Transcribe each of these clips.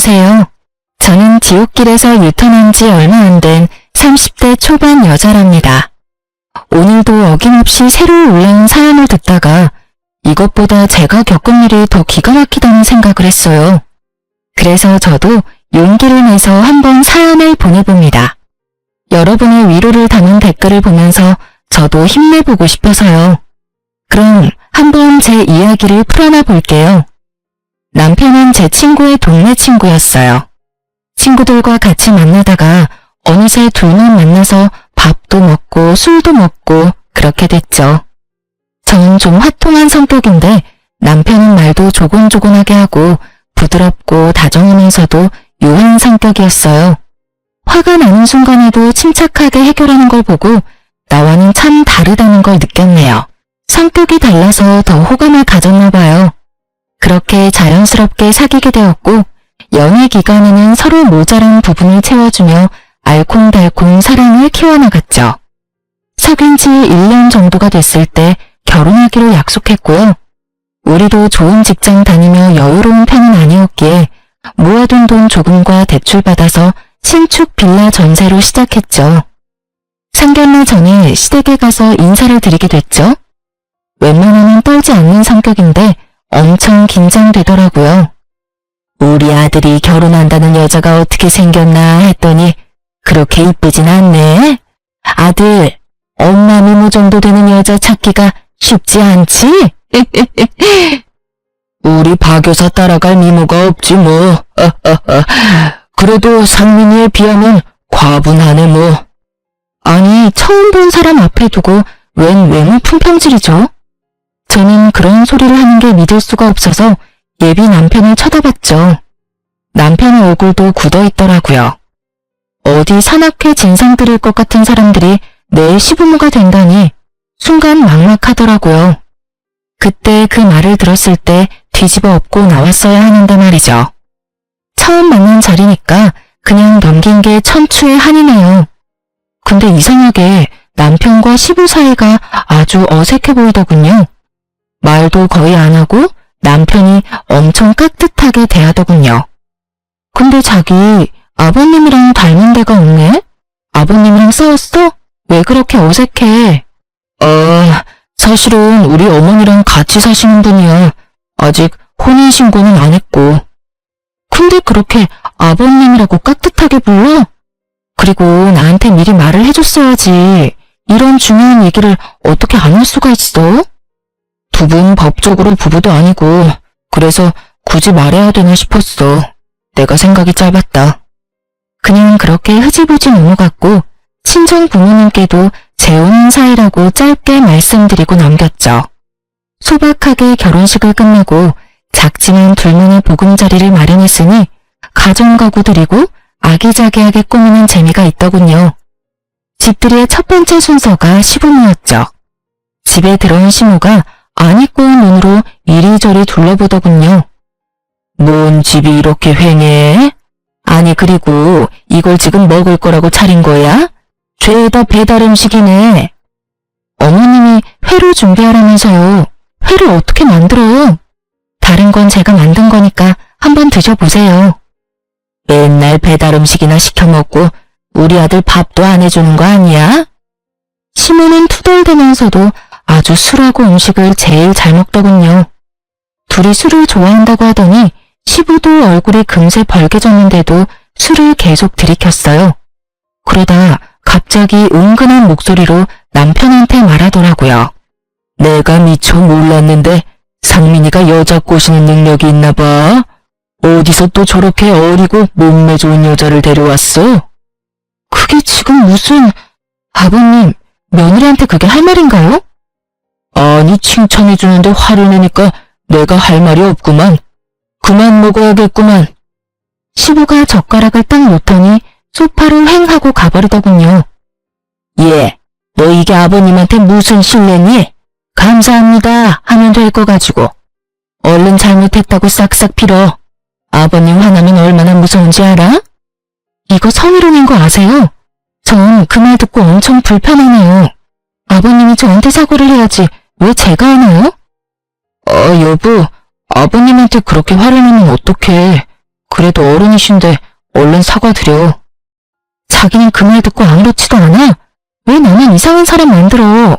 안녕하세요. 저는 지옥길에서 유턴한 지 얼마 안 된 30대 초반 여자랍니다. 오늘도 어김없이 새로 올라온 사연을 듣다가 이것보다 제가 겪은 일이 더 기가 막히다는 생각을 했어요. 그래서 저도 용기를 내서 한번 사연을 보내봅니다. 여러분의 위로를 담은 댓글을 보면서 저도 힘내보고 싶어서요. 그럼 한번 제 이야기를 풀어나 볼게요. 남편은 제 친구의 동네 친구였어요. 친구들과 같이 만나다가 어느새 둘만 만나서 밥도 먹고 술도 먹고 그렇게 됐죠. 저는 좀 화통한 성격인데 남편은 말도 조곤조곤하게 하고 부드럽고 다정하면서도 요한 성격이었어요. 화가 나는 순간에도 침착하게 해결하는 걸 보고 나와는 참 다르다는 걸 느꼈네요. 성격이 달라서 더 호감을 가졌나 봐요. 그렇게 자연스럽게 사귀게 되었고 연애 기간에는 서로 모자란 부분을 채워주며 알콩달콩 사랑을 키워나갔죠. 사귄 지 1년 정도가 됐을 때 결혼하기로 약속했고요. 우리도 좋은 직장 다니며 여유로운 편은 아니었기에 모아둔 돈 조금과 대출받아서 신축 빌라 전세로 시작했죠. 상견례 전에 시댁에 가서 인사를 드리게 됐죠. 웬만하면 떨지 않는 성격인데 엄청 긴장되더라고요. 우리 아들이 결혼한다는 여자가 어떻게 생겼나 했더니 그렇게 이쁘진 않네. 아들, 엄마 미모 정도 되는 여자 찾기가 쉽지 않지? 우리 박 여사 따라갈 미모가 없지 뭐. 그래도 상민이에 비하면 과분하네 뭐. 아니, 처음 본 사람 앞에 두고 웬 외모 품평질이죠? 저는 그런 소리를 하는 게 믿을 수가 없어서 예비 남편을 쳐다봤죠. 남편의 얼굴도 굳어있더라고요. 어디 산악회 진상 들일 것 같은 사람들이 내 시부모가 된다니 순간 막막하더라고요. 그때 그 말을 들었을 때 뒤집어 엎고 나왔어야 하는데 말이죠. 처음 만난 자리니까 그냥 넘긴 게 천추의 한이네요. 근데 이상하게 남편과 시부 사이가 아주 어색해 보이더군요. 말도 거의 안 하고 남편이 엄청 깍듯하게 대하더군요. 근데 자기 아버님이랑 닮은 데가 없네? 아버님이랑 싸웠어? 왜 그렇게 어색해? 사실은 우리 어머니랑 같이 사시는 분이야. 아직 혼인신고는 안 했고. 근데 그렇게 아버님이라고 깍듯하게 불러? 그리고 나한테 미리 말을 해줬어야지. 이런 중요한 얘기를 어떻게 안 할 수가 있어? 두 분 법적으로 부부도 아니고 그래서 굳이 말해야 되나 싶었어. 내가 생각이 짧았다. 그냥 그렇게 흐지부지 넘어갔고 친정 부모님께도 재혼인 사이라고 짧게 말씀드리고 남겼죠. 소박하게 결혼식을 끝내고 작지만 둘만의 보금자리를 마련했으니 가정가구 드리고 아기자기하게 꾸미는 재미가 있더군요. 집들이의 첫 번째 순서가 시부모였죠. 집에 들어온 시모가 안 입고 온 눈으로 이리저리 둘러보더군요. 뭔 집이 이렇게 휑해? 아니 그리고 이걸 지금 먹을 거라고 차린 거야? 죄다 배달 음식이네. 어머님이 회로 준비하라면서요. 회를 어떻게 만들어? 다른 건 제가 만든 거니까 한번 드셔보세요. 맨날 배달 음식이나 시켜 먹고 우리 아들 밥도 안 해주는 거 아니야? 시모는 투덜대면서도 아주 술하고 음식을 제일 잘 먹더군요. 둘이 술을 좋아한다고 하더니 시부도 얼굴이 금세 벌개졌는데도 술을 계속 들이켰어요. 그러다 갑자기 은근한 목소리로 남편한테 말하더라고요. 내가 미처 몰랐는데 상민이가 여자 꼬시는 능력이 있나 봐. 어디서 또 저렇게 어리고 몸매 좋은 여자를 데려왔어? 그게 지금 무슨... 아버님, 며느리한테 그게 할 말인가요? 아니 칭찬해주는데 화를 내니까 내가 할 말이 없구만. 그만 먹어야겠구만. 시부가 젓가락을 딱 놓더니 소파를 휑 하고 가버리더군요. 예, 너 이게 아버님한테 무슨 실례니? 감사합니다 하면 될 거 가지고. 얼른 잘못했다고 싹싹 빌어. 아버님 화나면 얼마나 무서운지 알아? 이거 성희롱인 거 아세요? 전 그 말 듣고 엄청 불편하네요. 아버님이 저한테 사과를 해야지 왜 제가 하나요? 여보, 아버님한테 그렇게 화를 내면 어떡해. 그래도 어른이신데 얼른 사과드려. 자기는 그 말 듣고 아무렇지도 않아? 왜 나만 이상한 사람 만들어?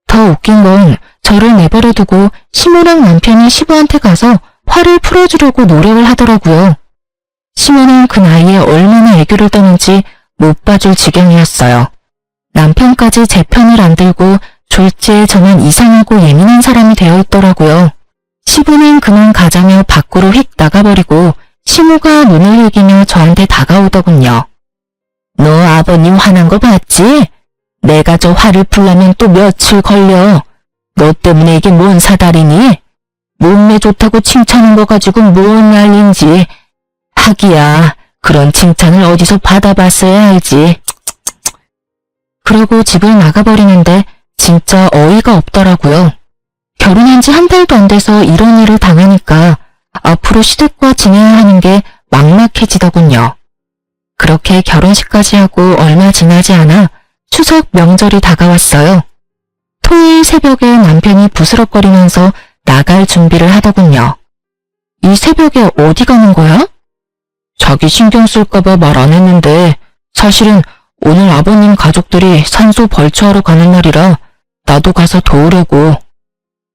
더 웃긴 건 저를 내버려두고 시모랑 남편이 시부한테 가서 화를 풀어주려고 노력을 하더라고요. 시모는 그 나이에 얼마나 애교를 떠는지 못 봐줄 지경이었어요. 남편까지 제 편을 안 들고 졸지에 저만 이상하고 예민한 사람이 되어 있더라고요. 시부는 그만 가자며 밖으로 휙 나가버리고 시모가 눈을 흘기며 저한테 다가오더군요. 너 아버님 화난 거 봤지? 내가 저 화를 풀려면 또 며칠 걸려. 너 때문에 이게 뭔 사달이니? 몸매 좋다고 칭찬한 거 가지고 뭔 난리인지. 하기야, 그런 칭찬을 어디서 받아봤어야 알지. 그러고 집을 나가버리는데 진짜 어이가 없더라고요. 결혼한 지 한 달도 안 돼서 이런 일을 당하니까 앞으로 시댁과 지내야 하는 게 막막해지더군요. 그렇게 결혼식까지 하고 얼마 지나지 않아 추석 명절이 다가왔어요. 토요일 새벽에 남편이 부스럭거리면서 나갈 준비를 하더군요. 이 새벽에 어디 가는 거야? 자기 신경 쓸까봐 말 안 했는데 사실은 오늘 아버님 가족들이 산소 벌초하러 가는 날이라 나도 가서 도우려고.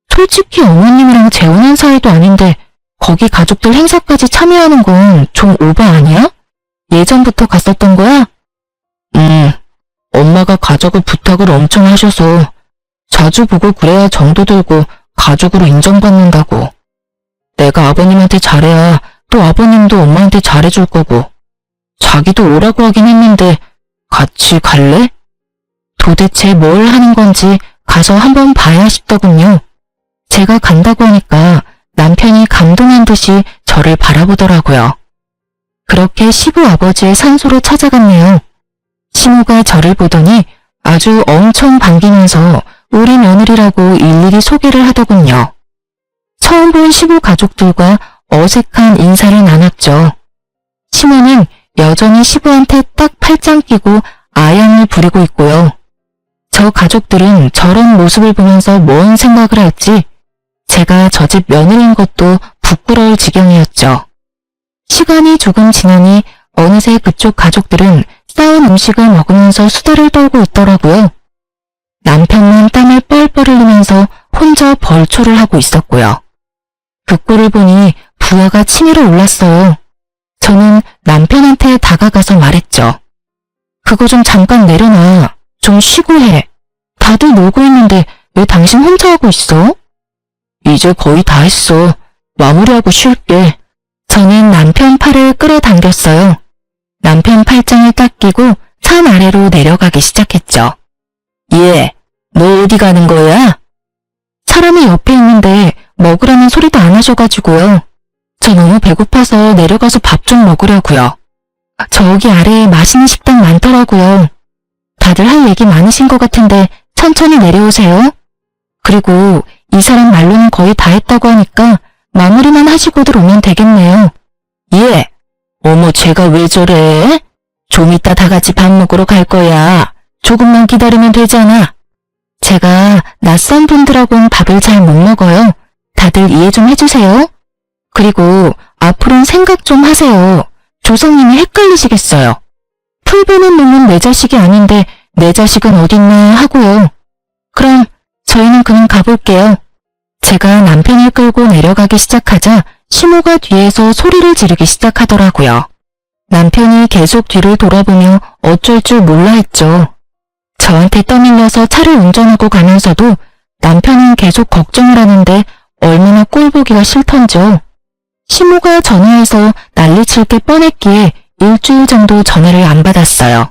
솔직히 어머님이랑 재혼한 사이도 아닌데 거기 가족들 행사까지 참여하는 건 좀 오버 아니야? 예전부터 갔었던 거야? 엄마가 가자고 부탁을 엄청 하셔서 자주 보고 그래야 정도 들고 가족으로 인정받는다고. 내가 아버님한테 잘해야 또 아버님도 엄마한테 잘해줄 거고. 자기도 오라고 하긴 했는데 같이 갈래? 도대체 뭘 하는 건지 가서 한번 봐야 싶더군요. 제가 간다고 하니까 남편이 감동한 듯이 저를 바라보더라고요. 그렇게 시부 아버지의 산소로 찾아갔네요. 시모가 저를 보더니 아주 엄청 반기면서 우리 며느리라고 일일이 소개를 하더군요. 처음 본 시부 가족들과 어색한 인사를 나눴죠. 시모는 여전히 시부한테 딱 팔짱 끼고 아양을 부리고 있고요. 저 가족들은 저런 모습을 보면서 뭔 생각을 할지 제가 저 집 며느리인 것도 부끄러울 지경이었죠. 시간이 조금 지나니 어느새 그쪽 가족들은 싸운 음식을 먹으면서 수다를 떨고 있더라고요. 남편만 땀을 뻘뻘 흘리면서 혼자 벌초를 하고 있었고요. 그 꼴을 보니 부하가 치밀어 올랐어요. 저는 남편한테 다가가서 말했죠. 그거 좀 잠깐 내려놔. 좀 쉬고 해. 다들 놀고 있는데 왜 당신 혼자 하고 있어? 이제 거의 다 했어. 마무리하고 쉴게. 저는 남편 팔을 끌어당겼어요. 남편 팔짱을 딱 끼고 산 아래로 내려가기 시작했죠. 얘, 너 어디 가는 거야? 사람이 옆에 있는데 먹으라는 소리도 안 하셔가지고요. 저 너무 배고파서 내려가서 밥 좀 먹으려고요. 저기 아래에 맛있는 식당 많더라고요. 다들 할 얘기 많으신 것 같은데 천천히 내려오세요. 그리고 이 사람 말로는 거의 다 했다고 하니까 마무리만 하시고들 오면 되겠네요. 예. 어머, 쟤가 왜 저래? 좀 이따 다 같이 밥 먹으러 갈 거야. 조금만 기다리면 되잖아. 제가 낯선 분들하고는 밥을 잘 못 먹어요. 다들 이해 좀 해주세요. 그리고 앞으로는 생각 좀 하세요. 조상님이 헷갈리시겠어요. 풀 보는 놈은 내 자식이 아닌데 내 자식은 어딨나 하고요. 그럼 저희는 그냥 가볼게요. 제가 남편을 끌고 내려가기 시작하자 시모가 뒤에서 소리를 지르기 시작하더라고요. 남편이 계속 뒤를 돌아보며 어쩔 줄 몰라 했죠. 저한테 떠밀려서 차를 운전하고 가면서도 남편은 계속 걱정을 하는데 얼마나 꼴보기가 싫던지요. 시모가 전화해서 난리칠 게 뻔했기에 일주일 정도 전화를 안 받았어요.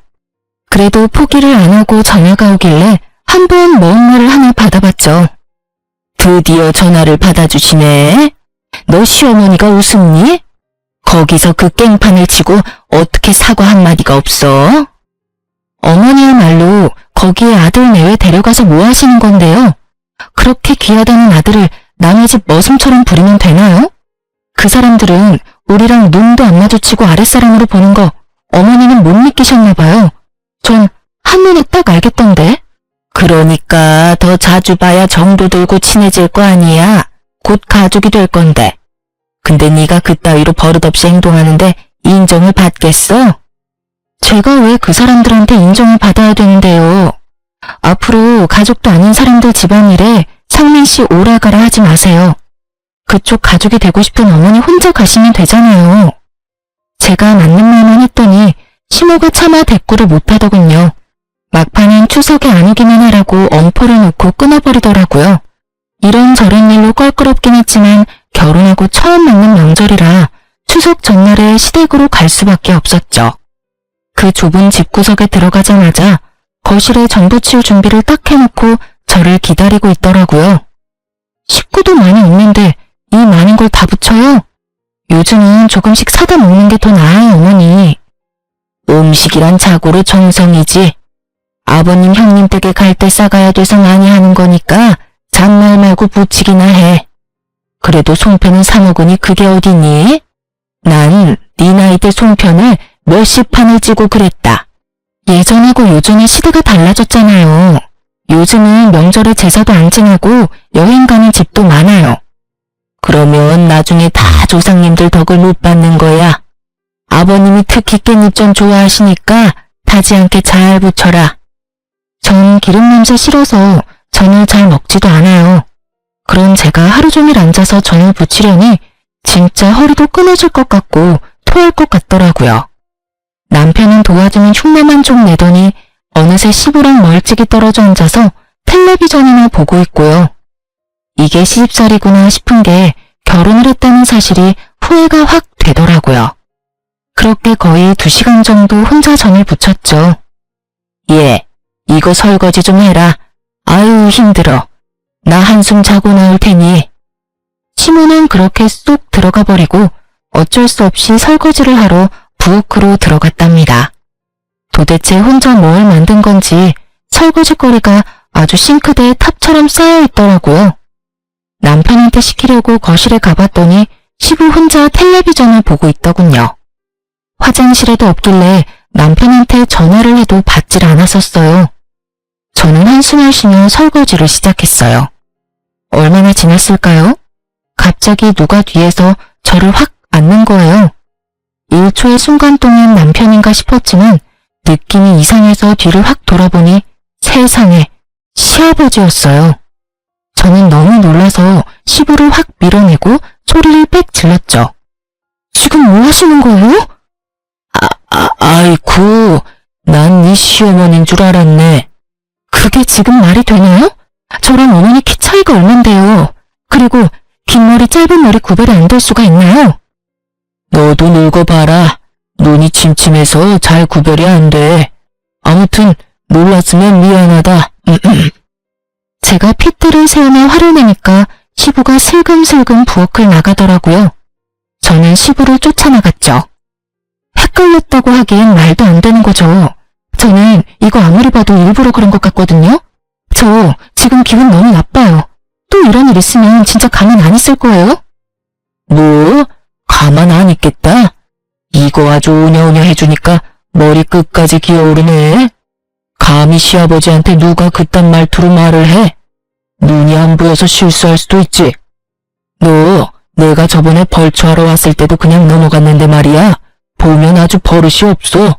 그래도 포기를 안 하고 전화가 오길래 한번 먼 말을 하나 받아봤죠. 드디어 전화를 받아주시네. 너 시어머니가 우습니? 거기서 그 깽판을 치고 어떻게 사과 한마디가 없어? 어머니야말로 거기에 아들 내외 데려가서 뭐 하시는 건데요? 그렇게 귀하다는 아들을 남의 집 머슴처럼 부리면 되나요? 그 사람들은 우리랑 눈도 안 마주치고 아랫사람으로 보는 거 어머니는 못 믿기셨나 봐요. 전 한눈에 딱 알겠던데. 그러니까 더 자주 봐야 정도 들고 친해질 거 아니야. 곧 가족이 될 건데. 근데 네가 그따위로 버릇없이 행동하는데 인정을 받겠어? 제가 왜 그 사람들한테 인정을 받아야 되는데요? 앞으로 가족도 아닌 사람들 집안일에 상민 씨 오라가라 하지 마세요. 그쪽 가족이 되고 싶은 어머니 혼자 가시면 되잖아요. 제가 맞는 말만 했더니 시모가 차마 대꾸를 못하더군요. 막판엔 추석에 안 오기만 하라고 엄포를 놓고 끊어버리더라고요. 이런저런 일로 껄끄럽긴 했지만 결혼하고 처음 맞는 명절이라 추석 전날에 시댁으로 갈 수밖에 없었죠. 그 좁은 집구석에 들어가자마자 거실에 전부치울 준비를 딱 해놓고 저를 기다리고 있더라고요. 식구도 많이 없는데 이 많은 걸 다 붙여요? 요즘은 조금씩 사다 먹는 게 더 나아요, 어머니. 음식이란 자고로 정성이지. 아버님 형님 댁에 갈 때 싸가야 돼서 많이 하는 거니까 잔말 말고 붙이기나 해. 그래도 송편은 사 먹으니 그게 어디니? 난 네 나이 때 송편을 몇십 판을 찌고 그랬다. 예전하고 요즘은 시대가 달라졌잖아요. 요즘은 명절에 제사도 안 지내고 여행 가는 집도 많아요. 그러면 나중에 다 조상님들 덕을 못 받는 거야. 아버님이 특히 깻잎 전 좋아하시니까 타지 않게 잘 부쳐라. 전 기름 냄새 싫어서 전을 잘 먹지도 않아요. 그런 제가 하루 종일 앉아서 전을 부치려니 진짜 허리도 끊어질 것 같고 토할 것 같더라고요. 남편은 도와주는 흉내만 좀 내더니 어느새 시부랑 멀찍이 떨어져 앉아서 텔레비전이나 보고 있고요. 이게 시집살이구나 싶은 게 결혼을 했다는 사실이 후회가 확 되더라고요. 그렇게 거의 2시간 정도 혼자 전을 부쳤죠. 예, 이거 설거지 좀 해라. 아유 힘들어. 나 한숨 자고 나올 테니. 시모는 그렇게 쏙 들어가 버리고 어쩔 수 없이 설거지를 하러 부엌으로 들어갔답니다. 도대체 혼자 뭘 만든 건지 설거지거리가 아주 싱크대에 탑처럼 쌓여 있더라고요. 남편한테 시키려고 거실에 가봤더니 시부 혼자 텔레비전을 보고 있더군요. 화장실에도 없길래 남편한테 전화를 해도 받질 않았었어요. 저는 한숨을 쉬며 설거지를 시작했어요. 얼마나 지났을까요? 갑자기 누가 뒤에서 저를 확 안는 거예요. 1초의 순간 동안 남편인가 싶었지만 느낌이 이상해서 뒤를 확 돌아보니 세상에 시아버지였어요. 저는 너무 놀라서 시부를 확 밀어내고 소리를 빽 질렀죠. 지금 뭐 하시는 거예요? 아이쿠, 난 네 시어머니인 줄 알았네. 그게 지금 말이 되나요? 저랑 어머니 키 차이가 얼만데요. 그리고 긴 머리 짧은 머리 구별이 안 될 수가 있나요? 너도 늙어봐라. 눈이 침침해서 잘 구별이 안 돼. 아무튼 놀랐으면 미안하다. 제가 핏대를 세우며 화를 내니까 시부가 슬금슬금 부엌을 나가더라고요. 저는 시부를 쫓아나갔죠. 헷갈렸다고 하기엔 말도 안 되는 거죠. 저는 이거 아무리 봐도 일부러 그런 것 같거든요. 저 지금 기분 너무 나빠요. 또 이런 일 있으면 진짜 가만 안 있을 거예요? 뭐? 가만 안 있겠다? 이거 아주 오냐오냐 해주니까 머리 끝까지 기어오르네. 감히 시아버지한테 누가 그딴 말투로 말을 해? 눈이 안 보여서 실수할 수도 있지. 너 내가 저번에 벌초하러 왔을 때도 그냥 넘어갔는데 말이야. 보면 아주 버릇이 없어.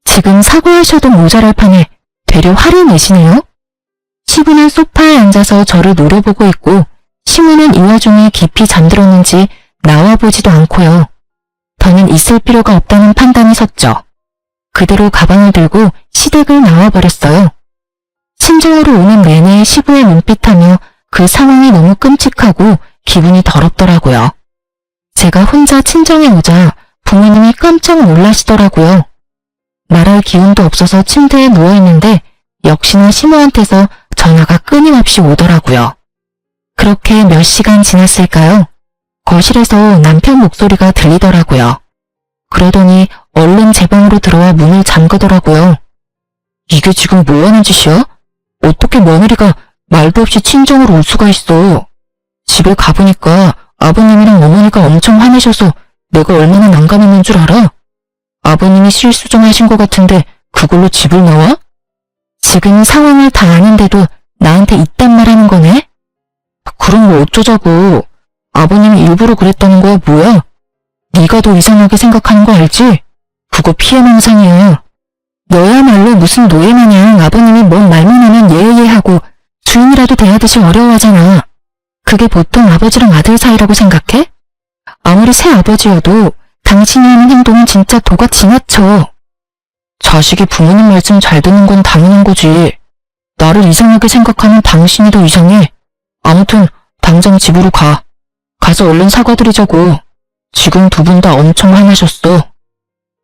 지금 사과하셔도 모자랄 판에 되려 화를 내시네요. 시부는 소파에 앉아서 저를 노려보고 있고 시모는 이 와중에 깊이 잠들었는지 나와보지도 않고요. 더는 있을 필요가 없다는 판단이 섰죠. 그대로 가방을 들고 시댁을 나와버렸어요. 친정으로 오는 내내 시부의 눈빛하며 그 상황이 너무 끔찍하고 기분이 더럽더라고요. 제가 혼자 친정에 오자 부모님이 깜짝 놀라시더라고요. 말할 기운도 없어서 침대에 누워있는데 역시나 시모한테서 전화가 끊임없이 오더라고요. 그렇게 몇 시간 지났을까요? 거실에서 남편 목소리가 들리더라고요. 그러더니 얼른 제 방으로 들어와 문을 잠그더라고요. 이게 지금 뭐하는 짓이야? 어떻게 며느리가 말도 없이 친정으로 올 수가 있어. 집에 가보니까 아버님이랑 어머니가 엄청 화내셔서 내가 얼마나 난감했는 줄 알아? 아버님이 실수 좀 하신 것 같은데 그걸로 집을 나와? 지금 상황을 다 아는데도 나한테 이딴 말 하는 거네? 그럼 뭐 어쩌자고. 아버님이 일부러 그랬다는 거야, 뭐야? 네가 더 이상하게 생각하는 거 알지? 그거 피해망상이야. 너야말로 무슨 노예마냥 아버님이 뭔 말만 하면 예예하고 주인이라도 대하듯이 어려워하잖아. 그게 보통 아버지랑 아들 사이라고 생각해? 아무리 새아버지여도 당신이 하는 행동은 진짜 도가 지나쳐. 자식이 부모님 말씀 잘 듣는 건 당연한 거지. 나를 이상하게 생각하는 당신이 더 이상해. 아무튼 당장 집으로 가. 가서 얼른 사과드리자고. 지금 두 분 다 엄청 화나셨어.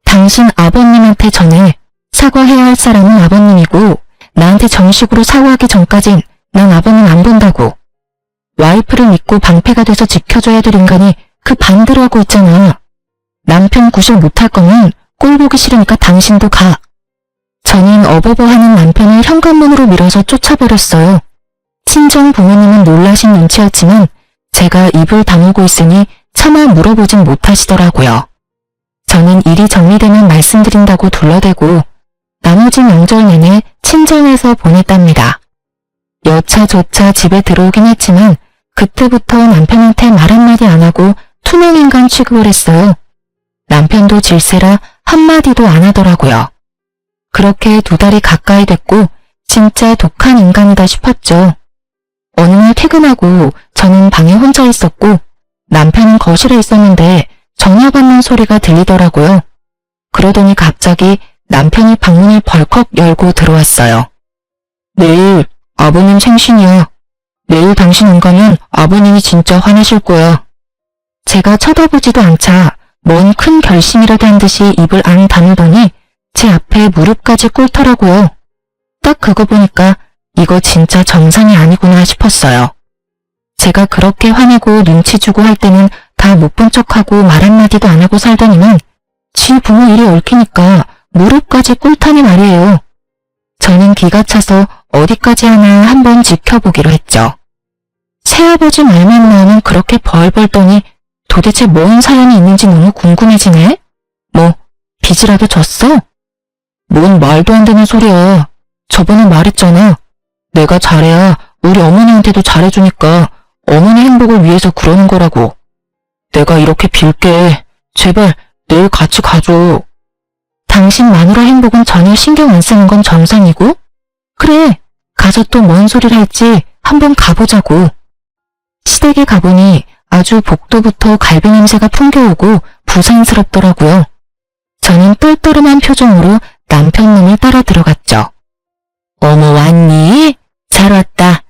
당신 아버님한테 전해. 사과해야 할 사람은 아버님이고 나한테 정식으로 사과하기 전까진 난 아버님 안 본다고. 와이프를 믿고 방패가 돼서 지켜줘야 될 인간이 그 반대로 하고 있잖아. 남편 구실 못할 거면 꼴 보기 싫으니까 당신도 가. 저는 어버버하는 남편을 현관문으로 밀어서 쫓아버렸어요. 친정 부모님은 놀라신 눈치였지만 제가 입을 다물고 있으니 차마 물어보진 못하시더라고요. 저는 일이 정리되면 말씀드린다고 둘러대고 나머지 명절 내내 친정에서 보냈답니다. 여차저차 집에 들어오긴 했지만 그때부터 남편한테 말 한마디 안 하고 투명인간 취급을 했어요. 남편도 질세라 한마디도 안 하더라고요. 그렇게 2달이 가까이 됐고 진짜 독한 인간이다 싶었죠. 어느 날 퇴근하고 저는 방에 혼자 있었고 남편은 거실에 있었는데 전화 받는 소리가 들리더라고요. 그러더니 갑자기 남편이 방문을 벌컥 열고 들어왔어요. 내일 아버님 생신이야. 내일 당신 안 가면 아버님이 진짜 화내실 거야. 제가 쳐다보지도 않자 뭔 큰 결심이라도 한 듯이 입을 안 다물더니 제 앞에 무릎까지 꿇더라고요. 딱 그거 보니까 이거 진짜 정상이 아니구나 싶었어요. 제가 그렇게 화내고 눈치 주고 할 때는 다 못 본 척하고 말 한마디도 안 하고 살더니만 지 부모 일이 얽히니까 무릎까지 꿇다니 말이에요. 저는 기가 차서 어디까지 하나 한번 지켜보기로 했죠. 새아버지 말만 나오면 그렇게 벌벌 떠니 도대체 뭔 사연이 있는지 너무 궁금해지네? 뭐 빚이라도 졌어? 뭔 말도 안 되는 소리야. 저번에 말했잖아. 내가 잘해야 우리 어머니한테도 잘해주니까 어머니 행복을 위해서 그러는 거라고. 내가 이렇게 빌게. 제발 내일 같이 가줘. 당신 마누라 행복은 전혀 신경 안 쓰는 건 정상이고? 그래, 가서 또 뭔 소리를 할지 한번 가보자고. 시댁에 가보니 아주 복도부터 갈비 냄새가 풍겨오고 부산스럽더라고요. 저는 떨떠름한 표정으로 남편 놈을 따라 들어갔죠. 어머 왔니? 잘 왔다.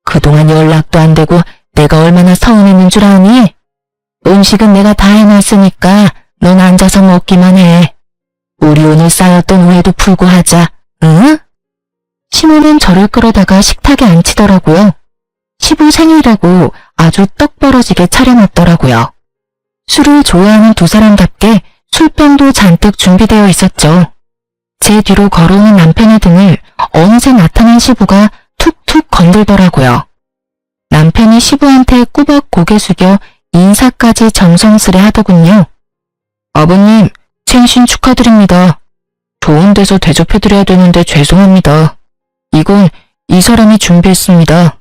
그동안 연락도 안 되고 내가 얼마나 서운했는 줄 아니? 음식은 내가 다 해놨으니까 넌 앉아서 먹기만 해. 우리 오늘 쌓였던 오해도 풀고 하자. 응? 시모는 저를 끌어다가 식탁에 앉히더라고요. 시부 생일이라고 아주 떡 벌어지게 차려놨더라고요. 술을 좋아하는 두 사람답게 술병도 잔뜩 준비되어 있었죠. 제 뒤로 걸어오는 남편의 등을 어느새 나타난 시부가 툭툭 건들더라고요. 남편이 시부한테 꾸벅 고개 숙여 인사까지 정성스레 하더군요. 아버님, 생신 축하드립니다. 좋은 데서 대접해드려야 되는데 죄송합니다. 이건 이 사람이 준비했습니다.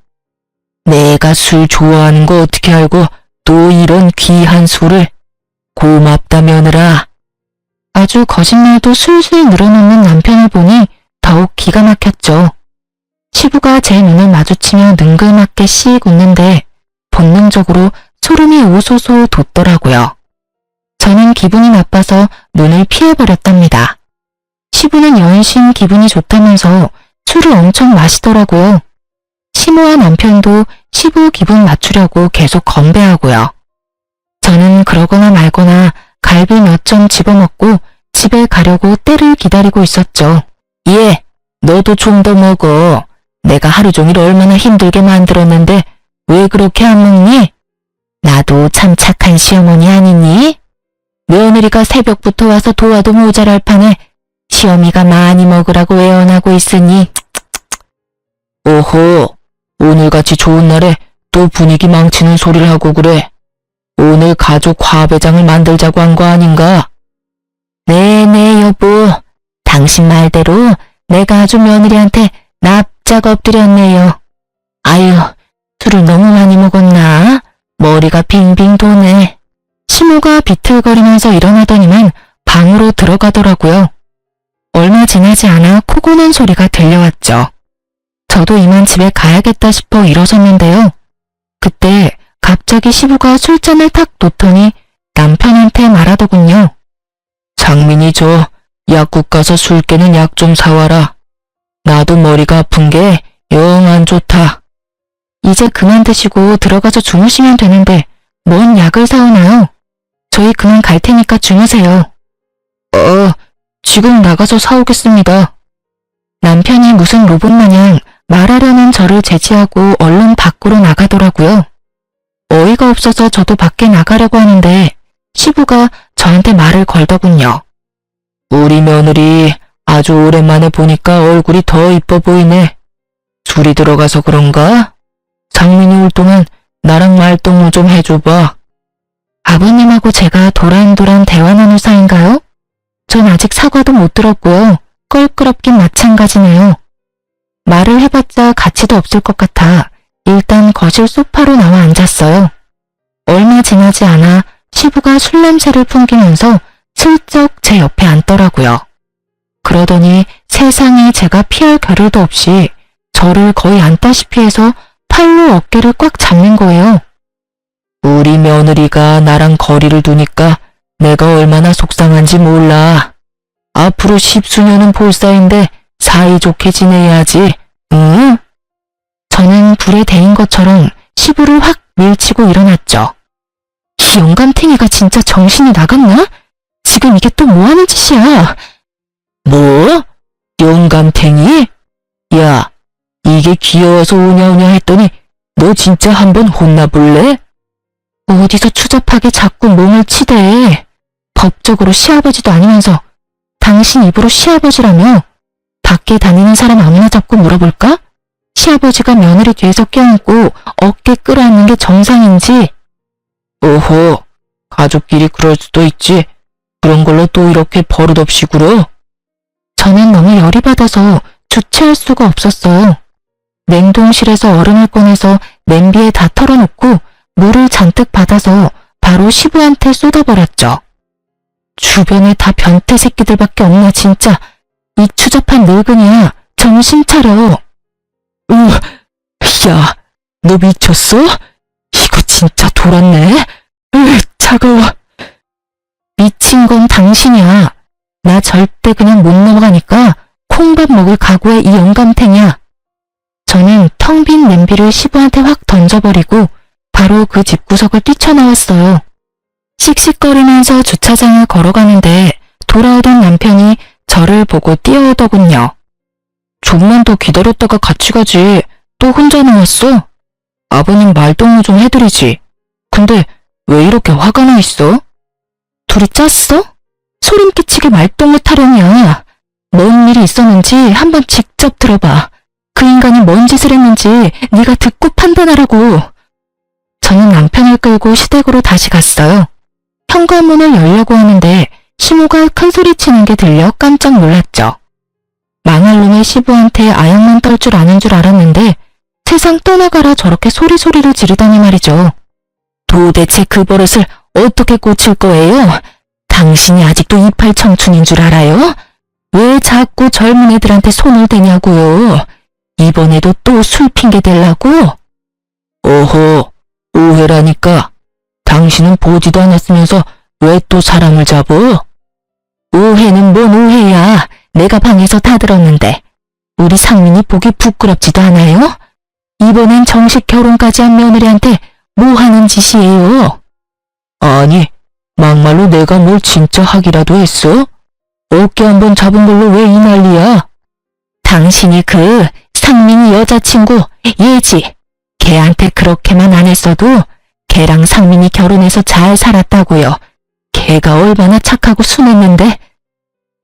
내가 술 좋아하는 거 어떻게 알고 또 이런 귀한 술을. 고맙다 며느라. 아주 거짓말도 술술 늘어놓는 남편을 보니 더욱 기가 막혔죠. 시부가 제 눈을 마주치며 능글맞게 씩 웃는데 본능적으로 소름이 오소소 돋더라고요. 저는 기분이 나빠서 눈을 피해버렸답니다. 시부는 연신 기분이 좋다면서 술을 엄청 마시더라고요. 시모와 남편도 시부 기분 맞추려고 계속 건배하고요. 저는 그러거나 말거나 갈비 몇 점 집어먹고 집에 가려고 때를 기다리고 있었죠. 예, 너도 좀 더 먹어. 내가 하루 종일 얼마나 힘들게 만들었는데 왜 그렇게 안 먹니? 나도 참 착한 시어머니 아니니? 며느리가 새벽부터 와서 도와도 모자랄 판에 시어미가 많이 먹으라고 애원하고 있으니. 오호, 오늘같이 좋은 날에 또 분위기 망치는 소리를 하고 그래. 오늘 가족 화배장을 만들자고 한 거 아닌가? 네네 여보, 당신 말대로 내가 아주 며느리한테 납작 엎드렸네요. 아유, 술을 너무 많이 먹었나? 머리가 빙빙 도네. 시모가 비틀거리면서 일어나더니만 방으로 들어가더라고요. 얼마 지나지 않아 코 고는 소리가 들려왔죠. 저도 이만 집에 가야겠다 싶어 일어섰는데요. 그때 갑자기 시부가 술잔을 탁 놓더니 남편한테 말하더군요. 장민이 저 약국 가서 술 깨는 약 좀 사와라. 나도 머리가 아픈 게 영 안 좋다. 이제 그만 드시고 들어가서 주무시면 되는데 뭔 약을 사오나요? 저희 그만 갈 테니까 주무세요. 지금 나가서 사오겠습니다. 남편이 무슨 로봇 마냥 말하려는 저를 제지하고 얼른 밖으로 나가더라고요. 어이가 없어서 저도 밖에 나가려고 하는데 시부가 저한테 말을 걸더군요. 우리 며느리 아주 오랜만에 보니까 얼굴이 더 이뻐 보이네. 술이 들어가서 그런가? 장민이 올 동안 나랑 말동무 좀 해줘봐. 아버님하고 제가 도란도란 대화 나눌 사이인가요? 전 아직 사과도 못 들었고요. 껄끄럽긴 마찬가지네요. 말을 해봤자 가치도 없을 것 같아 일단 거실 소파로 나와 앉았어요. 얼마 지나지 않아 시부가 술 냄새를 풍기면서 슬쩍 제 옆에 앉더라고요. 그러더니 세상에 제가 피할 겨를도 없이 저를 거의 안다시피 해서 팔로 어깨를 꽉 잡는 거예요. 우리 며느리가 나랑 거리를 두니까 내가 얼마나 속상한지 몰라. 앞으로 10수년은 볼 사이인데 사이좋게 지내야지. 응? 저는 불에 데인 것처럼 시부를 확 밀치고 일어났죠. 이 영감탱이가 진짜 정신이 나갔나? 지금 이게 또 뭐하는 짓이야? 뭐? 영감탱이? 야, 이게 귀여워서 오냐오냐 했더니 너 진짜 한번 혼나볼래? 어디서 추잡하게 자꾸 몸을 치대. 법적으로 시아버지도 아니면서 당신 입으로 시아버지라며? 밖에 다니는 사람 아무나 잡고 물어볼까? 시아버지가 며느리 뒤에서 껴안고 어깨 끌어안는 게 정상인지. 오호, 가족끼리 그럴 수도 있지. 그런 걸로 또 이렇게 버릇없이 굴어? 저는 너무 열이 받아서 주체할 수가 없었어요. 냉동실에서 얼음을 꺼내서 냄비에 다 털어놓고 물을 잔뜩 받아서 바로 시부한테 쏟아버렸죠. 주변에 다 변태 새끼들밖에 없나 진짜. 이 추잡한 늙은이야. 정신 차려. 야, 너 미쳤어? 이거 진짜 돌았네. 차가워. 미친 건 당신이야. 나 절대 그냥 못 넘어가니까 콩밥 먹을 각오의 이 영감탱이야. 저는 텅 빈 냄비를 시부한테 확 던져버리고 바로 그 집구석을 뛰쳐나왔어요. 씩씩거리면서 주차장을 걸어가는데 돌아오던 남편이 저를 보고 뛰어오더군요. 좀만 더 기다렸다가 같이 가지. 또 혼자 나왔어? 아버님 말동무 좀 해드리지. 근데 왜 이렇게 화가 나 있어? 둘이 짰어? 소름 끼치게 말동무 타령이야. 뭔 일이 있었는지 한번 직접 들어봐. 그 인간이 뭔 짓을 했는지 네가 듣고 판단하라고. 저는 남편을 끌고 시댁으로 다시 갔어요. 현관문을 열려고 하는데 시모가 큰 소리 치는 게 들려 깜짝 놀랐죠. 망할 놈의 시부한테 아양만 떨 줄 아는 줄 알았는데 세상 떠나가라 저렇게 소리소리를 지르다니 말이죠. 도대체 그 버릇을 어떻게 고칠 거예요? 당신이 아직도 이팔 청춘인 줄 알아요? 왜 자꾸 젊은 애들한테 손을 대냐고요? 이번에도 또 술 핑계 대려고? 오호, 오해라니까. 당신은 보지도 않았으면서 왜 또 사람을 잡어? 오해는 뭔 오해야. 내가 방에서 다 들었는데. 우리 상민이 보기 부끄럽지도 않아요? 이번엔 정식 결혼까지 한 며느리한테 뭐 하는 짓이에요? 아니, 막말로 내가 뭘 진짜 하기라도 했어? 어깨 한번 잡은 걸로 왜 이 난리야? 당신이 그 상민이 여자친구 얘지. 걔한테 그렇게만 안 했어도 걔랑 상민이 결혼해서 잘 살았다고요. 걔가 얼마나 착하고 순했는데.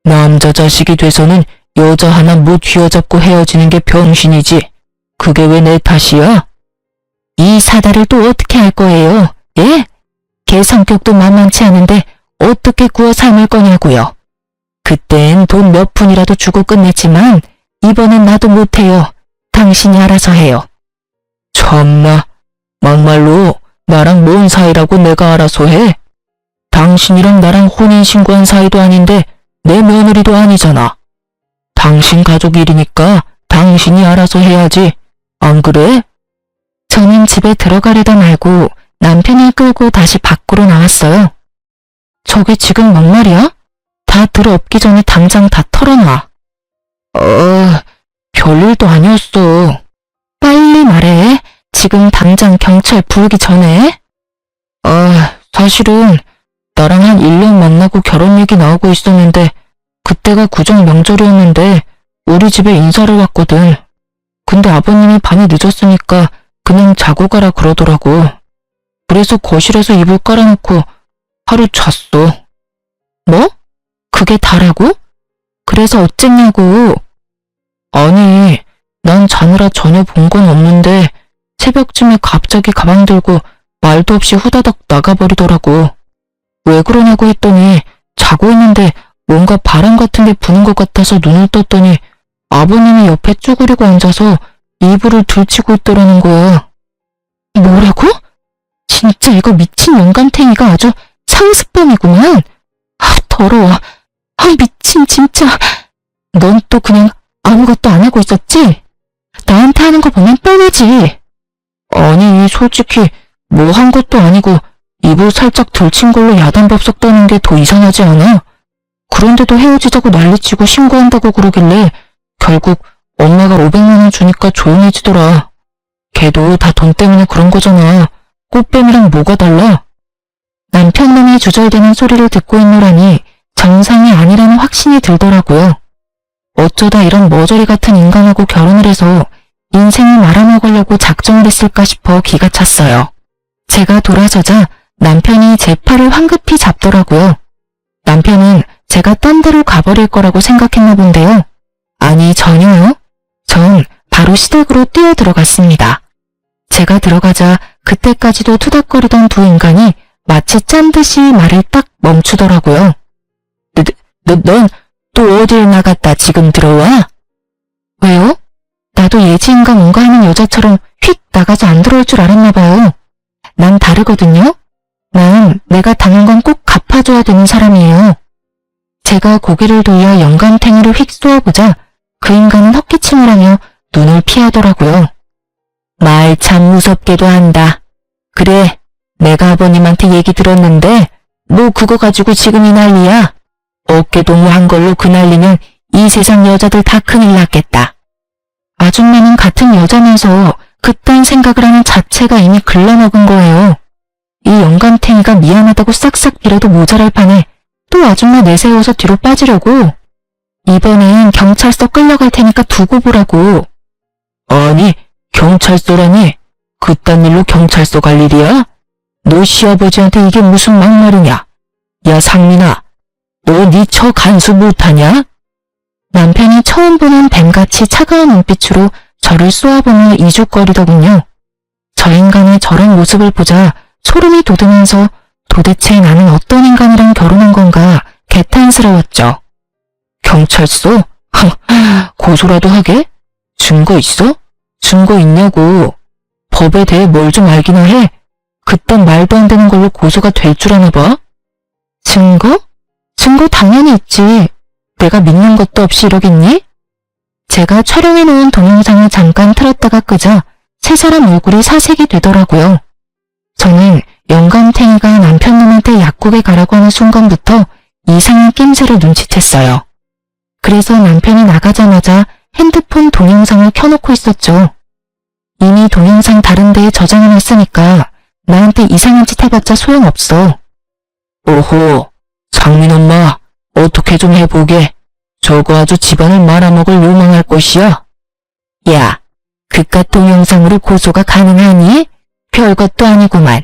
남자 자식이 돼서는 여자 하나 못 휘어잡고 헤어지는 게 병신이지. 그게 왜 내 탓이야? 이 사다를 또 어떻게 할 거예요? 예? 걔 성격도 만만치 않은데 어떻게 구워 삶을 거냐고요. 그땐 돈 몇 푼이라도 주고 끝냈지만 이번엔 나도 못해요. 당신이 알아서 해요. 참나, 막말로 나랑 뭔 사이라고 내가 알아서 해? 당신이랑 나랑 혼인신고한 사이도 아닌데 내 며느리도 아니잖아. 당신 가족 일이니까 당신이 알아서 해야지. 안 그래? 저는 집에 들어가려다 말고 남편을 끌고 다시 밖으로 나왔어요. 저게 지금 뭔 말이야? 다 들어엎기 전에 당장 다 털어놔. 별일도 아니었어. 빨리 말해. 지금 당장 경찰 부르기 전에. 사실은 나랑 한 1년 만나고 결혼 얘기 나오고 있었는데 그때가 구정 명절이었는데 우리 집에 인사를 왔거든. 근데 아버님이 밤이 늦었으니까 그냥 자고 가라 그러더라고. 그래서 거실에서 이불 깔아놓고 하루 잤어. 뭐? 그게 다라고? 그래서 어쨌냐고. 아니, 난 자느라 전혀 본 건 없는데 새벽쯤에 갑자기 가방 들고 말도 없이 후다닥 나가버리더라고. 왜 그러냐고 했더니 자고 있는데 뭔가 바람 같은 게 부는 것 같아서 눈을 떴더니 아버님이 옆에 쭈그리고 앉아서 이불을 들치고 있더라는 거야. 뭐라고? 진짜 이거 미친 영감탱이가 아주 상습범이구만. 더러워. 미친 진짜. 넌 또 그냥 아무것도 안 하고 있었지? 나한테 하는 거 보면 뻔하지. 아니, 솔직히 뭐 한 것도 아니고 이불 살짝 들친 걸로 야단법석 떠는 게 더 이상하지 않아? 그런데도 헤어지자고 난리치고 신고한다고 그러길래 결국 엄마가 500만 원 주니까 조용해지더라. 걔도 다 돈 때문에 그런 거잖아. 꽃뱀이랑 뭐가 달라? 남편 놈이 주절되는 소리를 듣고 있노라니 정상이 아니라는 확신이 들더라고요. 어쩌다 이런 머저리 같은 인간하고 결혼을 해서 인생을 말아먹으려고 작정을 했을까 싶어 기가 찼어요. 제가 돌아서자 남편이 제 팔을 황급히 잡더라고요. 남편은 제가 딴 데로 가버릴 거라고 생각했나 본데요. 아니, 전혀요. 전 바로 시댁으로 뛰어 들어갔습니다. 제가 들어가자 그때까지도 투닥거리던 두 인간이 마치 짠 듯이 말을 딱 멈추더라고요. 넌 또 어딜 나갔다 지금 들어와? 왜요? 나도 예지인가 뭔가 하는 여자처럼 휙 나가서 안 들어올 줄 알았나 봐요. 난 다르거든요. 난 내가 당한 건 꼭 갚아줘야 되는 사람이에요. 제가 고개를 돌려 영감탱이를 휙 쏘아보자 그 인간은 헛기침을 하며 눈을 피하더라고요. 말 참 무섭게도 한다. 그래, 내가 아버님한테 얘기 들었는데 너 그거 가지고 지금 이 난리야. 어깨동무한 걸로 그 난리면 이 세상 여자들 다 큰일 났겠다. 아줌마는 같은 여자면서 그딴 생각을 하는 자체가 이미 글러먹은 거예요. 이 영감탱이가 미안하다고 싹싹 빌어도 모자랄 판에 또 아줌마 내세워서 뒤로 빠지려고. 이번엔 경찰서 끌려갈 테니까 두고 보라고. 아니, 경찰서라니? 그딴 일로 경찰서 갈 일이야? 너 시아버지한테 이게 무슨 막말이냐? 야, 상민아, 너 네 처 간수 못하냐? 남편이 처음 보는 뱀같이 차가운 눈빛으로 저를 쏘아보며 이죽거리더군요. 저 인간의 저런 모습을 보자 소름이 돋으면서 도대체 나는 어떤 인간이랑 결혼한 건가 개탄스러웠죠. 경찰서? 고소라도 하게? 증거 있어? 증거 있냐고. 법에 대해 뭘 좀 알기나 해. 그딴 말도 안 되는 걸로 고소가 될 줄 아나 봐. 증거? 증거 당연히 있지. 내가 믿는 것도 없이 이러겠니? 제가 촬영해놓은 동영상을 잠깐 틀었다가 끄자 세 사람 얼굴이 사색이 되더라고요. 저는 영감탱이가 남편놈한테 약국에 가라고 하는 순간부터 이상한 낌새를 눈치챘어요. 그래서 남편이 나가자마자 핸드폰 동영상을 켜놓고 있었죠. 이미 동영상 다른 데에 저장해놨으니까 나한테 이상한 짓 해봤자 소용없어. 오호, 상민 엄마, 어떻게 좀 해보게. 저거 아주 집안을 말아먹을 요망할 것이야. 야, 그깟 동영상으로 고소가 가능하니? 별것도 아니구만.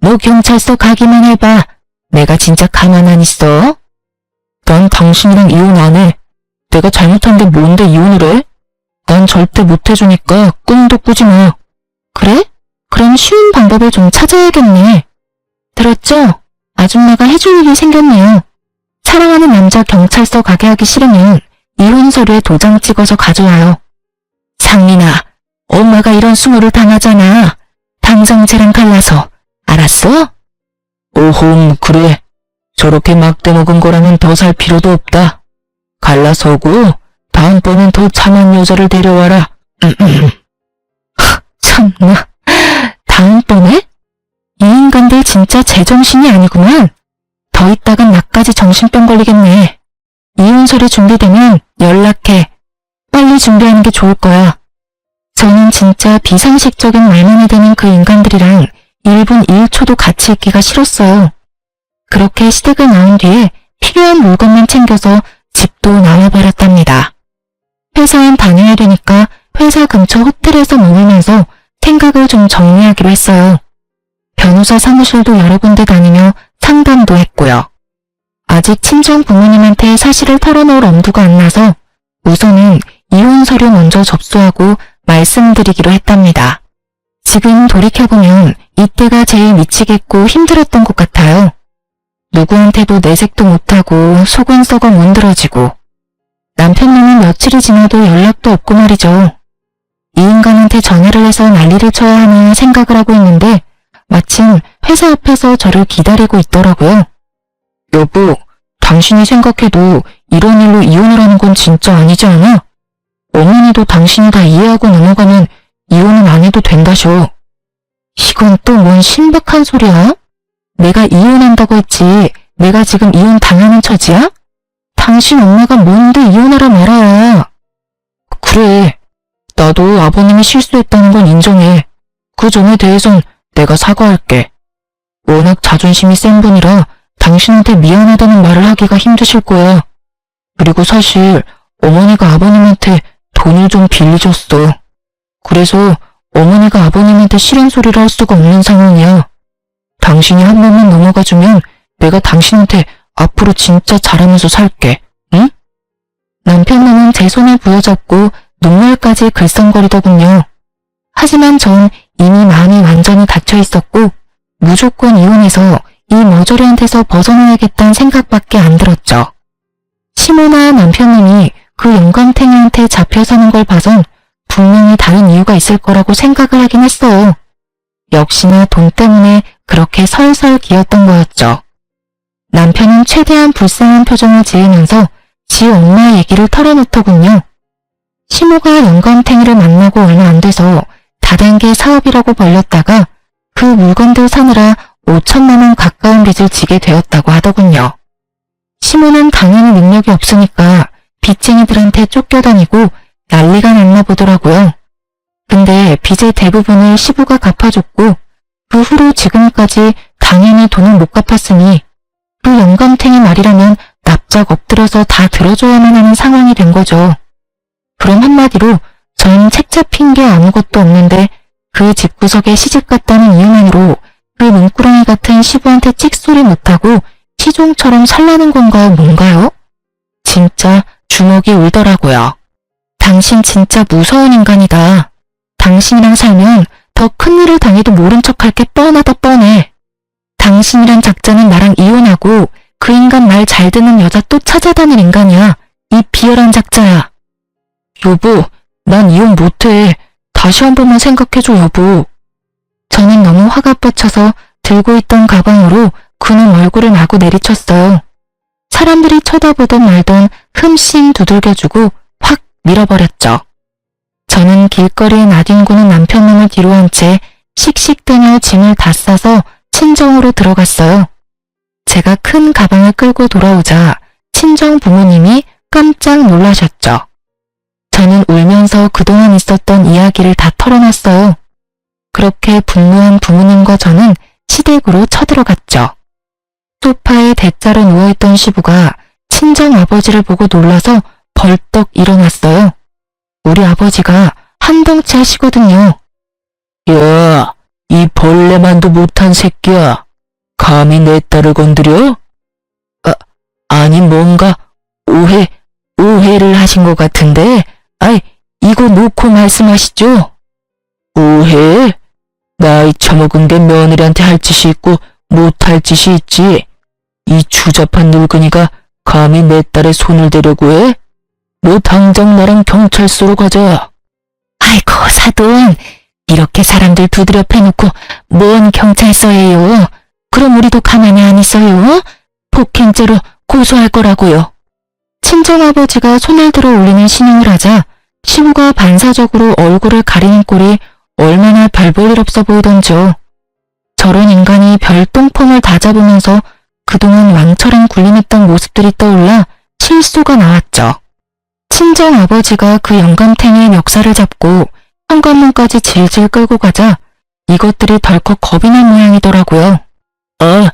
너 경찰서 가기만 해봐. 내가 진짜 가만 안 있어. 난 당신이랑 이혼 안 해. 내가 잘못한 게 뭔데 이혼을 해? 난 절대 못 해주니까 꿈도 꾸지 마. 그래? 그럼 쉬운 방법을 좀 찾아야겠네. 들었죠? 아줌마가 해줄 일이 생겼네요. 사랑하는 남자 경찰서 가게 하기 싫으면 이혼 서류에 도장 찍어서 가져와요. 상민아, 엄마가 이런 수모를 당하잖아. 당장 쟤랑 갈라서 알았어? 오홈, 그래. 저렇게 막대 먹은 거라면 더 살 필요도 없다. 갈라서고 다음번엔 더 참한 여자를 데려와라. 참나. 다음번에? 이 인간들 진짜 제정신이 아니구만. 더 있다간 나까지 정신병 걸리겠네. 이혼 서류 준비되면 연락해. 빨리 준비하는 게 좋을 거야. 저는 진짜 비상식적인 말만이 되는 그 인간들이랑 1분 1초도 같이 있기가 싫었어요. 그렇게 시댁을 나온 뒤에 필요한 물건만 챙겨서 집도 나와버렸답니다. 회사엔 다녀야 되니까 회사 근처 호텔에서 머물면서 생각을 좀 정리하기로 했어요. 변호사 사무실도 여러 군데 다니며 상담도 했고요. 아직 친정 부모님한테 사실을 털어놓을 엄두가 안 나서 우선은 이혼 서류 먼저 접수하고 말씀드리기로 했답니다. 지금 돌이켜보면 이때가 제일 미치겠고 힘들었던 것 같아요. 누구한테도 내색도 못하고 속은 썩어 문드러지고 남편님은 며칠이 지나도 연락도 없고 말이죠. 이 인간한테 전화를 해서 난리를 쳐야 하나 생각을 하고 있는데 마침 회사 앞에서 저를 기다리고 있더라고요. 여보, 당신이 생각해도 이런 일로 이혼을 하는 건 진짜 아니지 않아? 어머니도 당신이 다 이해하고 넘어가면 이혼은 안 해도 된다셔. 이건 또 뭔 신박한 소리야? 내가 이혼한다고 했지 내가 지금 이혼 당하는 처지야? 당신 엄마가 뭔데 이혼하라 말아야. 그래, 나도 아버님이 실수했다는 건 인정해. 그 점에 대해선 내가 사과할게. 워낙 자존심이 센 분이라 당신한테 미안하다는 말을 하기가 힘드실 거야. 그리고 사실 어머니가 아버님한테 돈을 좀 빌리셨어. 그래서 어머니가 아버님한테 싫은 소리를 할 수가 없는 상황이야. 당신이 한 번만 넘어가주면 내가 당신한테 앞으로 진짜 잘하면서 살게, 응? 남편은 제 손을 부여잡고 눈물까지 글썽거리더군요. 하지만 전 이미 마음이 완전히 닫혀 있었고 무조건 이혼해서 이 머저리한 데서 벗어나야겠다는 생각밖에 안 들었죠. 시모나 남편님이 그 영감탱이한테 잡혀 사는 걸 봐선 분명히 다른 이유가 있을 거라고 생각을 하긴 했어요. 역시나 돈 때문에 그렇게 설설 기었던 거였죠. 남편은 최대한 불쌍한 표정을 지으면서 지 엄마 얘기를 털어놓더군요. 시모가 영감탱이를 만나고 얼마 안 돼서 다단계 사업이라고 벌렸다가 그 물건들 사느라 5천만 원 가까운 빚을 지게 되었다고 하더군요. 시모는 당연히 능력이 없으니까 빚쟁이들한테 쫓겨다니고 난리가 났나 보더라고요. 근데 빚의 대부분을 시부가 갚아줬고 그 후로 지금까지 당연히 돈을 못 갚았으니 그 영감탱이 말이라면 납작 엎드려서 다 들어줘야만 하는 상황이 된 거죠. 그럼 한마디로 전 책 잡힌 게 아무것도 없는데 그 집구석에 시집 갔다는 이유만으로 그 눈구렁이 같은 시부한테 찍소리 못하고 시종처럼 살라는 건가요, 뭔가요? 진짜 주먹이 울더라고요. 당신 진짜 무서운 인간이다. 당신이랑 살면 더 큰일을 당해도 모른 척할 게 뻔하다 뻔해. 당신이란 작자는 나랑 이혼하고 그 인간 말 잘 듣는 여자 또 찾아다닐 인간이야. 이 비열한 작자야. 여보, 난 이혼 못해. 다시 한 번만 생각해줘, 여보. 저는 너무 화가 뻗쳐서 들고 있던 가방으로 그놈 얼굴을 마구 내리쳤어요. 사람들이 쳐다보던 말던 흠씬 두들겨주고 확 밀어버렸죠. 저는 길거리에 나뒹구는 남편놈을 뒤로 한 채 씩씩대며 짐을 다 싸서 친정으로 들어갔어요. 제가 큰 가방을 끌고 돌아오자 친정 부모님이 깜짝 놀라셨죠. 저는 울면서 그동안 있었던 이야기를 다 털어놨어요. 그렇게 분노한 부모님과 저는 시댁으로 쳐들어갔죠. 소파에 대자로 누워있던 시부가 친정 아버지를 보고 놀라서 벌떡 일어났어요. 우리 아버지가 한덩치 하시거든요. 야, 이 벌레만도 못한 새끼야. 감히 내 딸을 건드려? 아니 뭔가 오해를 하신 것 같은데, 아이, 이거 놓고 말씀하시죠. 오해? 나이 처먹은 게 며느리한테 할 짓이 있고 못할 짓이 있지. 이 추잡한 늙은이가 감히 내 딸의 손을 대려고 해? 너 당장 나랑 경찰서로 가자. 아이고 사돈, 이렇게 사람들 두드려 패놓고 뭔 경찰서예요? 그럼 우리도 가만히 안 있어요? 폭행죄로 고소할 거라고요. 친정아버지가 손을 들어 올리는 신용을 하자 시부가 반사적으로 얼굴을 가리는 꼴이 얼마나 별 볼 일 없어 보이던지요. 저런 인간이 별똥폼을 다 잡으면서 그동안 왕처럼 군림했던 모습들이 떠올라 실소가 나왔죠. 친정아버지가 그 영감탱이의 멱살을 잡고 현관문까지 질질 끌고 가자 이것들이 덜컥 겁이 난 모양이더라고요. 아,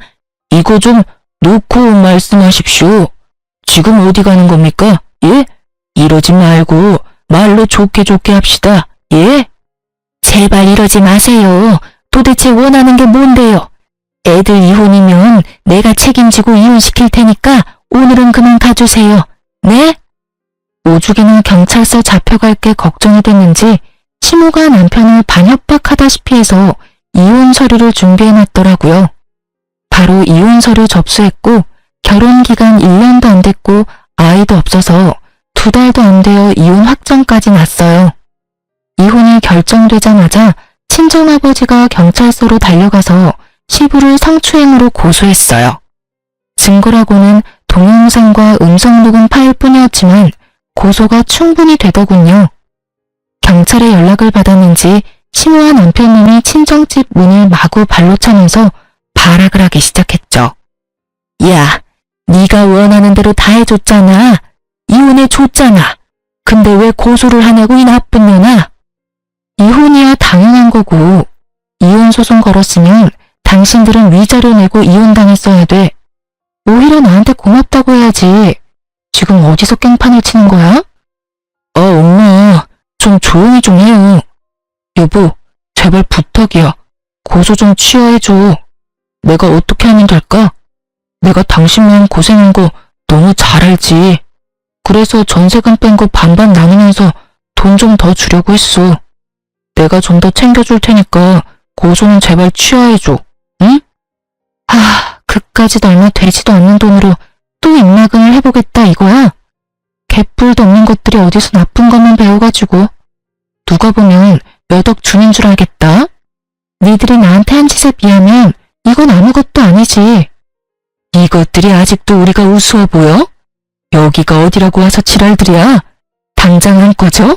이거 좀 놓고 말씀하십시오. 지금 어디 가는 겁니까? 예? 이러지 말고 말로 좋게 합시다. 예? 제발 이러지 마세요. 도대체 원하는 게 뭔데요? 애들 이혼이면 내가 책임지고 이혼시킬 테니까 오늘은 그만 가주세요. 네? 오죽이나 경찰서 잡혀갈 게 걱정이 됐는지 시모가 남편을 반협박하다시피 해서 이혼 서류를 준비해놨더라고요. 바로 이혼 서류 접수했고 결혼 기간 1년도 안 됐고 아이도 없어서 2달도 안 되어 이혼 확정까지 났어요. 이혼이 결정되자마자 친정아버지가 경찰서로 달려가서 시부를 성추행으로 고소했어요. 증거라고는 동영상과 음성녹음 파일 뿐이었지만 고소가 충분히 되더군요. 경찰에 연락을 받았는지 시모와 남편님이 친정집 문을 마구 발로 차면서 발악을 하기 시작했죠. 야, 네가 원하는 대로 다 해줬잖아. 이혼해줬잖아. 근데 왜 고소를 하냐고 이 나쁜 년아. 이혼이야 당연한 거고 이혼 소송 걸었으면 당신들은 위자료 내고 이혼당했어야 돼. 오히려 나한테 고맙다고 해야지. 지금 어디서 깽판을 치는 거야? 엄마, 좀 조용히 좀 해요. 여보, 제발 부탁이야. 고소 좀 취하해줘. 내가 어떻게 하면 될까? 내가 당신만 고생한 거 너무 잘 알지. 그래서 전세금 뺀 거 반반 나누면서 돈 좀 더 주려고 했어. 내가 좀 더 챙겨줄 테니까 고소는 제발 취하해줘. 응? 그까짓 얼마 되지도 않는 돈으로 또 입막음을 해보겠다 이거야? 개뿔도 없는 것들이 어디서 나쁜 것만 배워가지고 누가 보면 몇 억 주는 줄 알겠다? 니들이 나한테 한 짓에 비하면 이건 아무것도 아니지. 이것들이 아직도 우리가 우스워 보여? 여기가 어디라고 와서 지랄들이야? 당장 안 꺼져?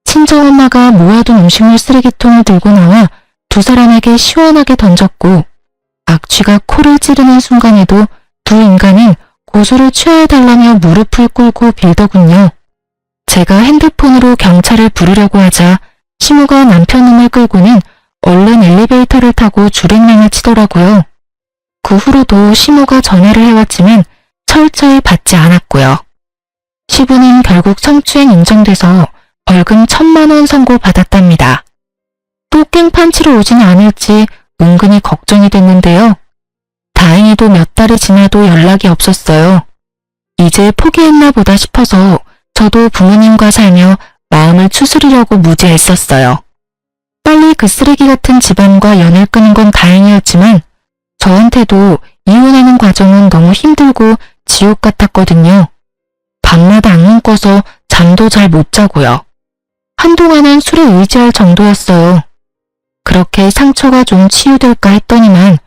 친정엄마가 모아둔 음식물 쓰레기통을 들고 나와 두 사람에게 시원하게 던졌고 악취가 코를 찌르는 순간에도 두 인간은 고소를 취하해달라며 무릎을 꿇고 빌더군요. 제가 핸드폰으로 경찰을 부르려고 하자 시모가 남편 놈을 끌고는 얼른 엘리베이터를 타고 줄행랑을 치더라고요. 그 후로도 시모가 전화를 해왔지만 철저히 받지 않았고요. 시부는 결국 성추행 인정돼서 벌금 1,000만 원 선고받았답니다. 또 깽판 치러 오지는 않을지 은근히 걱정이 됐는데요. 다행히도 몇 달이 지나도 연락이 없었어요. 이제 포기했나 보다 싶어서 저도 부모님과 살며 마음을 추스리려고 무지했었어요. 빨리 그 쓰레기 같은 집안과 연을 끊은 건 다행이었지만 저한테도 이혼하는 과정은 너무 힘들고 지옥 같았거든요. 밤마다 악몽 꿔서 잠도 잘 못 자고요. 한동안은 술에 의지할 정도였어요. 그렇게 상처가 좀 치유될까 했더니만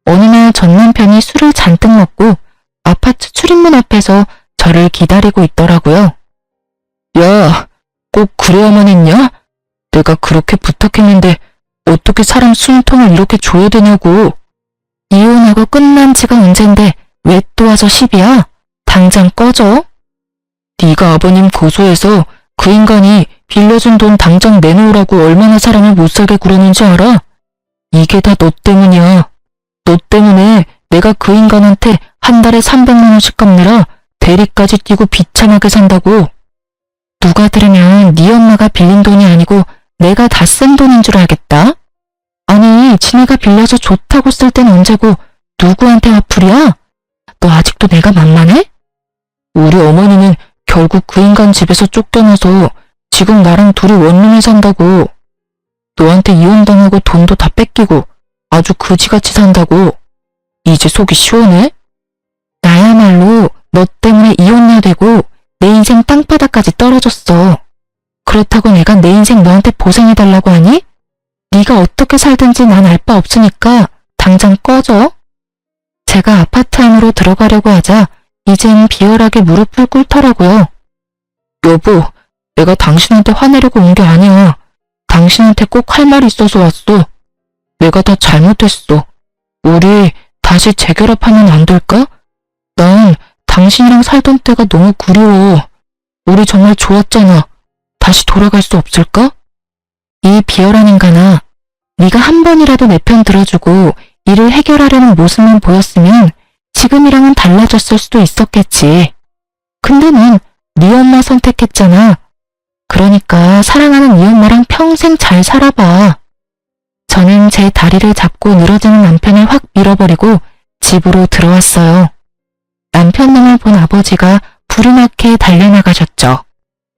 어느 날 전 남편이 술을 잔뜩 먹고 아파트 출입문 앞에서 저를 기다리고 있더라고요. 야, 꼭 그래야만 했냐? 내가 그렇게 부탁했는데 어떻게 사람 숨통을 이렇게 줘야 되냐고. 이혼하고 끝난 지가 언젠데 왜 또 와서 시비야? 당장 꺼져. 네가 아버님 고소해서 그 인간이 빌려준 돈 당장 내놓으라고 얼마나 사람을 못살게 굴었는지 알아? 이게 다 너 때문이야. 너 때문에 내가 그 인간한테 한 달에 300만 원씩 갚느라 대리까지 뛰고 비참하게 산다고. 누가 들으면 네 엄마가 빌린 돈이 아니고 내가 다 쓴 돈인 줄 알겠다. 아니, 지네가 빌려서 좋다고 쓸 땐 언제고 누구한테 화풀이야? 너 아직도 내가 만만해? 우리 어머니는 결국 그 인간 집에서 쫓겨나서 지금 나랑 둘이 원룸에 산다고. 너한테 이혼당하고 돈도 다 뺏기고 아주 그지같이 산다고. 이제 속이 시원해? 나야말로 너 때문에 이혼녀 되고 내 인생 땅바닥까지 떨어졌어. 그렇다고 내가 내 인생 너한테 보상해달라고 하니? 네가 어떻게 살든지 난 알 바 없으니까 당장 꺼져. 제가 아파트 안으로 들어가려고 하자 이젠 비열하게 무릎을 꿇더라고요. 여보, 내가 당신한테 화내려고 온 게 아니야. 당신한테 꼭 할 말이 있어서 왔어. 내가 다 잘못했어. 우리 다시 재결합하면 안 될까? 난 당신이랑 살던 때가 너무 그리워. 우리 정말 좋았잖아. 다시 돌아갈 수 없을까? 이 비열한 인간아, 네가 한 번이라도 내 편 들어주고 일을 해결하려는 모습만 보였으면 지금이랑은 달라졌을 수도 있었겠지. 근데 넌 네 엄마 선택했잖아. 그러니까 사랑하는 네 엄마랑 평생 잘 살아봐. 저는 제 다리를 잡고 늘어지는 남편을 확 밀어버리고 집으로 들어왔어요. 남편놈을 본 아버지가 불이 나게 달려나가셨죠.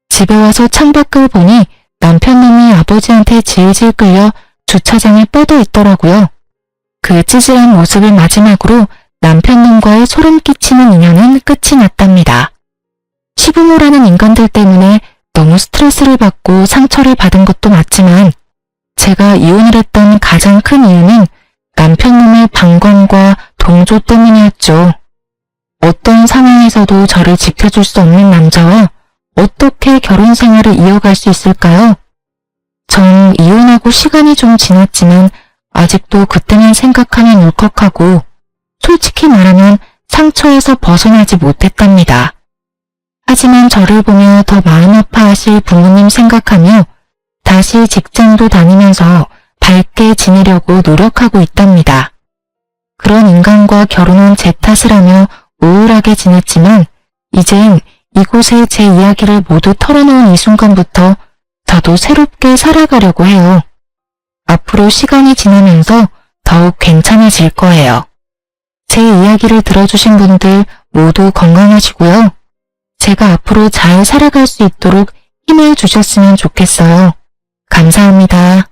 집에 와서 창밖을 보니 남편놈이 아버지한테 질질 끌려 주차장에 뻗어 있더라고요. 그 찌질한 모습을 마지막으로 남편놈과의 소름 끼치는 인연은 끝이 났답니다. 시부모라는 인간들 때문에 너무 스트레스를 받고 상처를 받은 것도 맞지만 제가 이혼을 했던 가장 큰 이유는 남편놈의 방관과 동조 때문이었죠. 어떤 상황에서도 저를 지켜줄 수 없는 남자와 어떻게 결혼 생활을 이어갈 수 있을까요? 전 이혼하고 시간이 좀 지났지만 아직도 그때만 생각하면 울컥하고 솔직히 말하면 상처에서 벗어나지 못했답니다. 하지만 저를 보며 더 마음 아파하실 부모님 생각하며 다시 직장도 다니면서 밝게 지내려고 노력하고 있답니다. 그런 인간과 결혼한 제 탓을 하며 우울하게 지냈지만 이젠 이곳에 제 이야기를 모두 털어놓은 이 순간부터 저도 새롭게 살아가려고 해요. 앞으로 시간이 지나면서 더욱 괜찮아질 거예요. 제 이야기를 들어주신 분들 모두 건강하시고요. 제가 앞으로 잘 살아갈 수 있도록 힘을 주셨으면 좋겠어요. 감사합니다.